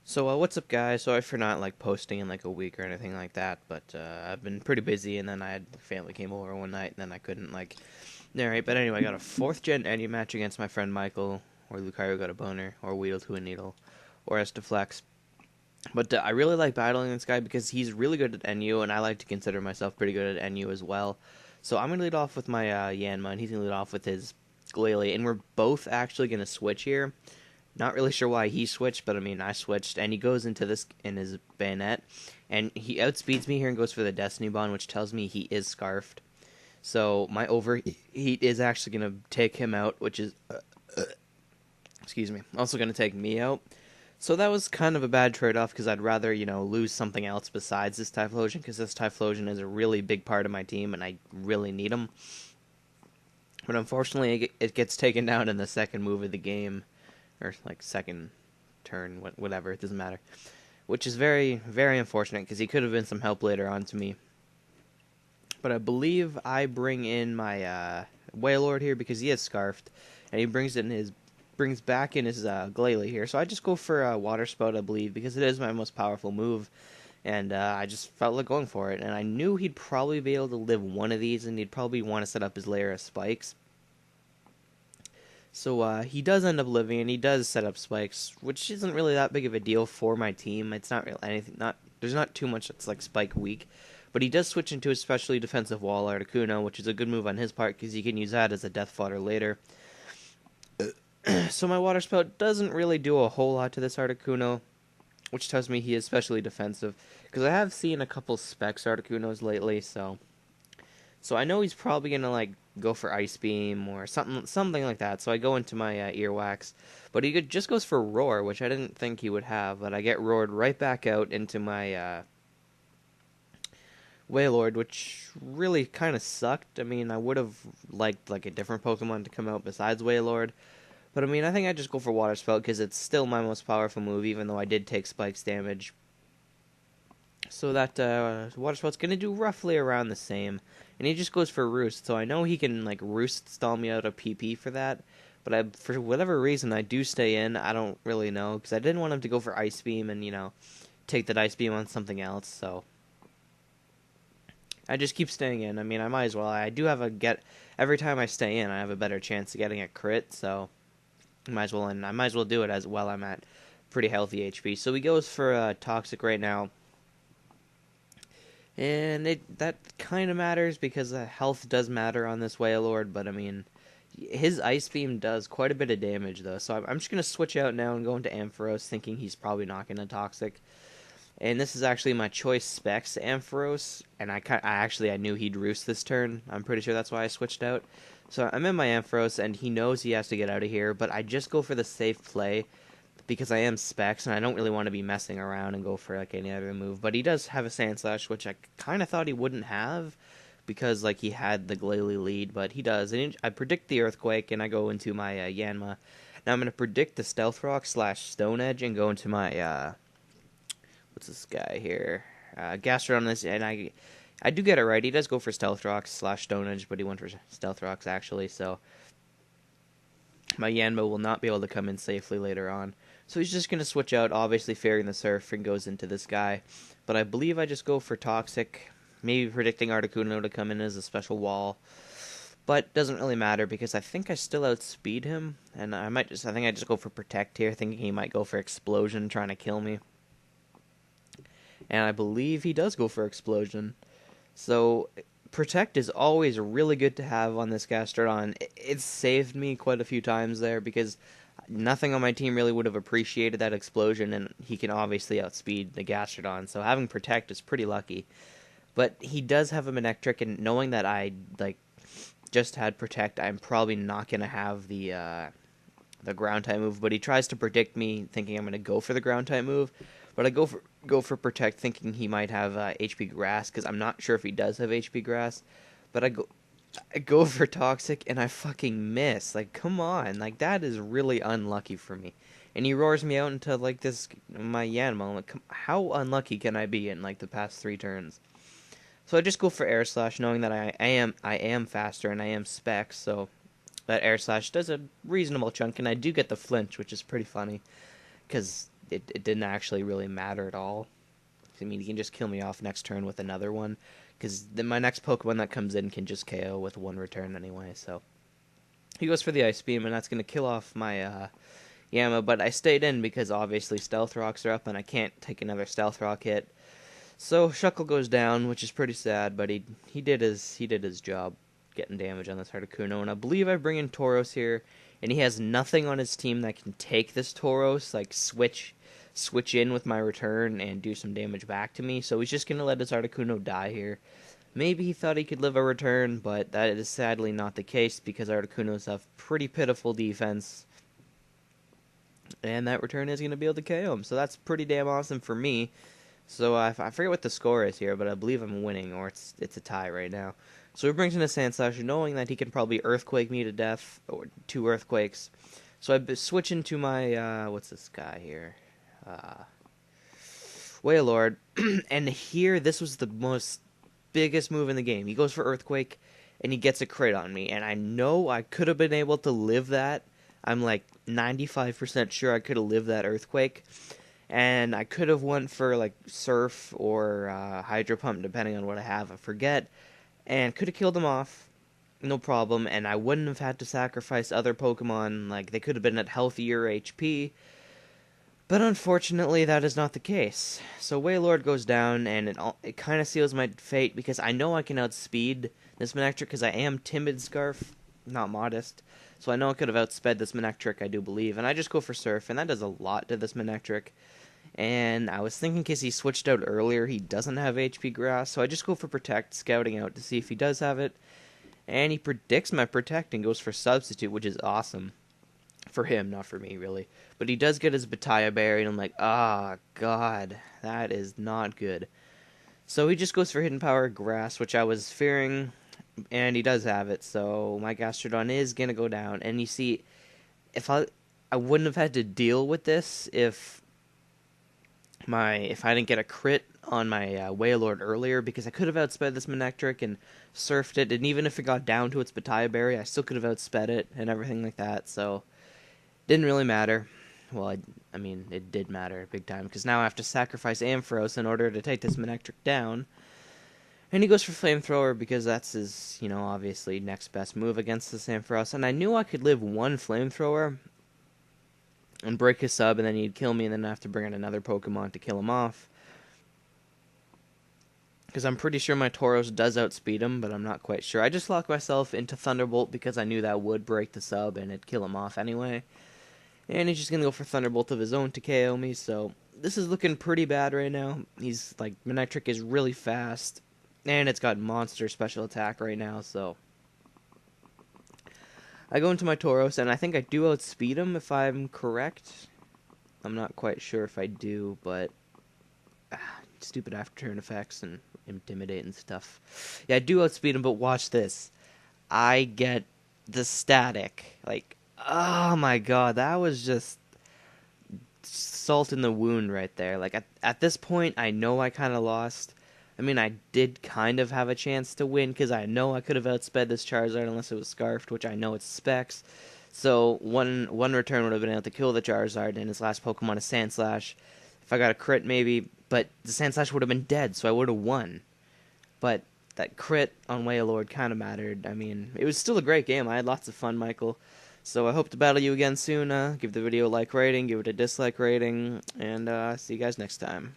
So what's up, guys? Sorry for not posting in a week or anything like that, but I've been pretty busy, and then I had family came over one night, and then I couldn't narrate. But anyway, I got a fourth gen Eddie match against my friend Michael, or Lucario got a boner, or WeedleTwineedle, or Estaflex. But I really like battling this guy because he's really good at NU, and I like to consider myself pretty good at NU as well. So I'm gonna lead off with my Yanma, and he's gonna lead off with his Glalie, and we're both actually gonna switch here. Not really sure why he switched, but I mean, I switched, and he goes into this in his bayonet, and he outspeeds me here and goes for the Destiny Bond, which tells me he is scarfed. So my overheat is actually going to take him out, which is, excuse me, also going to take me out. So that was kind of a bad trade-off, because I'd rather, lose something else besides this Typhlosion, because this Typhlosion is a really big part of my team, and I really need him. But unfortunately, it gets taken down in the second move of the game, or second turn, whatever, it doesn't matter. Which is very, very unfortunate, because he could have been some help later on to me. But I believe I bring in my Wailord here because he is scarfed, and he brings back in his Glalie here. So I just go for Water Spout, I believe, because it is my most powerful move, and I just felt like going for it. And I knew he'd probably be able to live one of these, and he'd probably want to set up his layer of spikes. So he does end up living, and he does set up spikes, which isn't really that big of a deal for my team. It's not really anything. There's not too much that's spike weak, but he does switch into a specially defensive wall Articuno, which is a good move on his part because he can use that as a death fodder later. So my water spout doesn't really do a whole lot to this Articuno, which tells me he is specially defensive because I have seen a couple specs Articunos lately, so I know he's probably gonna go for Ice Beam or something like that. So I go into my Earwax, but he just goes for Roar, which I didn't think he would have. But I get roared right back out into my Wailord, which really kind of sucked. I mean, I would have liked a different Pokemon to come out besides Wailord. But I mean, I think I just go for Water Spout because it's still my most powerful move, even though I did take Spikes damage. So that Water Spout's going to do roughly around the same. And he just goes for Roost, so I know he can Roost stall me out of PP for that. But for whatever reason, I do stay in. I don't really know, because I didn't want him to go for Ice Beam and, take that Ice Beam on something else, so I just keep staying in. I mean, I might as well. I do have every time I stay in, I have a better chance of getting a crit, so I might as well, and I might as well do it as well. I'm at pretty healthy HP. So he goes for Toxic right now. And that kind of matters because health does matter on this Wailord, but I mean, his Ice Beam does quite a bit of damage though. So I'm just going to switch out now and go into Ampharos, thinking he's probably not going to Toxic. And this is actually my choice specs Ampharos, and I knew he'd Roost this turn. I'm pretty sure that's why I switched out. So I'm in my Ampharos, and he knows he has to get out of here, but I just go for the safe play because I am Specs, and I don't really want to be messing around and go for any other move. But he does have a Sandslash, which I kind of thought he wouldn't have because he had the Glalie lead, but he does. And I predict the Earthquake, and I go into my Yanma. Now I'm going to predict the Stealth Rock / Stone Edge and go into my what's this guy here? Gastrodon, and I do get it right. He does go for Stealth Rocks / Stone Edge, but he went for Stealth Rocks actually, so my Yanma will not be able to come in safely later on. So he's just going to switch out, obviously fearing the Surf, and goes into this guy. But I believe I just go for Toxic, maybe predicting Articuno to come in as a special wall. But doesn't really matter because I think I still outspeed him, and I think I just go for Protect here, thinking he might go for Explosion, trying to kill me. And I believe he does go for Explosion. So Protect is always really good to have on this Gastrodon. It saved me quite a few times there because nothing on my team really would have appreciated that explosion, and he can obviously outspeed the Gastrodon, so having Protect is pretty lucky. But he does have a Manectric, and knowing that I just had Protect, I'm probably not going to have the Ground type move, but he tries to predict me, thinking I'm going to go for the Ground type move. But I go for Protect, thinking he might have HP Grass, because I'm not sure if he does have HP Grass. But I go for Toxic, and I fucking miss. Come on. That is really unlucky for me. And he roars me out into, my Yanma. How unlucky can I be in, the past 3 turns? So I just go for Air Slash, knowing that I am faster, and I am Specs, so that Air Slash does a reasonable chunk, and I do get the flinch, which is pretty funny. Because it didn't actually really matter at all. I mean, he can just kill me off next turn with another one, because then my next Pokemon that comes in can just KO with one return anyway. So he goes for the Ice Beam, and that's going to kill off my Yama, but I stayed in because obviously Stealth Rocks are up, and I can't take another Stealth Rock hit. So Shuckle goes down, which is pretty sad, but he did his job getting damage on this Articuno, and I believe I bring in Tauros here, and he has nothing on his team that can take this Tauros, like switch in with my return and do some damage back to me, so he's just going to let his Articuno die here. Maybe he thought he could live a return, but that is sadly not the case because Articunos have pretty pitiful defense, and that return is going to be able to KO him, so that's pretty damn awesome for me. So I forget what the score is here, but I believe I'm winning, or it's a tie right now. So he brings in a Sandslash, knowing that he can probably Earthquake me to death, or 2 Earthquakes. So I switch into my, what's this guy here? Wailord. And here, this was the biggest move in the game. He goes for Earthquake, and he gets a crit on me. And I know I could have been able to live that. I'm like 95% sure I could have lived that Earthquake. And I could have went for like Surf or Hydro Pump, depending on what I have. I forget. And could have killed him off, no problem. And I wouldn't have had to sacrifice other Pokemon. Like, they could have been at healthier HP. But unfortunately, that is not the case. So Wailord goes down, and it kind of seals my fate, because I know I can outspeed this Manectric, because I am Timid Scarf, not Modest. So I know I could have outsped this Manectric, I do believe. And I just go for Surf, and that does a lot to this Manectric. And I was thinking, because he switched out earlier, he doesn't have HP Grass, so I just go for Protect, scouting out to see if he does have it. And he predicts my Protect and goes for Substitute, which is awesome. For him, not for me, really. But he does get his Bataya Berry, and I'm like, ah, God, that is not good. So he just goes for Hidden Power Grass, which I was fearing, and he does have it, so my Gastrodon is going to go down. And you see, if I wouldn't have had to deal with this if I didn't get a crit on my Wailord earlier, because I could have outsped this Manectric and surfed it, and even if it got down to its Bataya Berry, I still could have outsped it and everything like that, so didn't really matter. Well, I mean, it did matter big time, because now I have to sacrifice Ampharos in order to take this Manectric down. And he goes for Flamethrower, because that's his, obviously next best move against this Ampharos, and I knew I could live one Flamethrower and break his sub, and then he'd kill me, and then I have to bring in another Pokemon to kill him off. Because I'm pretty sure my Tauros does outspeed him, but I'm not quite sure. I just locked myself into Thunderbolt because I knew that would break the sub, and it'd kill him off anyway. And he's just going to go for Thunderbolt of his own to KO me, so this is looking pretty bad right now. He's, Manectric is really fast, and it's got monster special attack right now, so I go into my Tauros, and I think I do outspeed him, if I'm correct. I'm not quite sure if I do, but stupid after-turn effects and Intimidate and stuff. Yeah, I do outspeed him, but watch this. I get the static. Oh my god, that was just salt in the wound right there. At this point, I know I kind of lost. I mean, I did kind of have a chance to win, because I know I could have outsped this Charizard unless it was Scarfed, which I know it's Specs. So one return would have been able to kill the Charizard, and his last Pokemon is Sandslash. If I got a crit, maybe, but the Sandslash would have been dead, so I would have won. But that crit on Wailord kind of mattered. I mean, it was still a great game. I had lots of fun, Michael. So I hope to battle you again soon. Give the video a like rating, give it a dislike rating, and see you guys next time.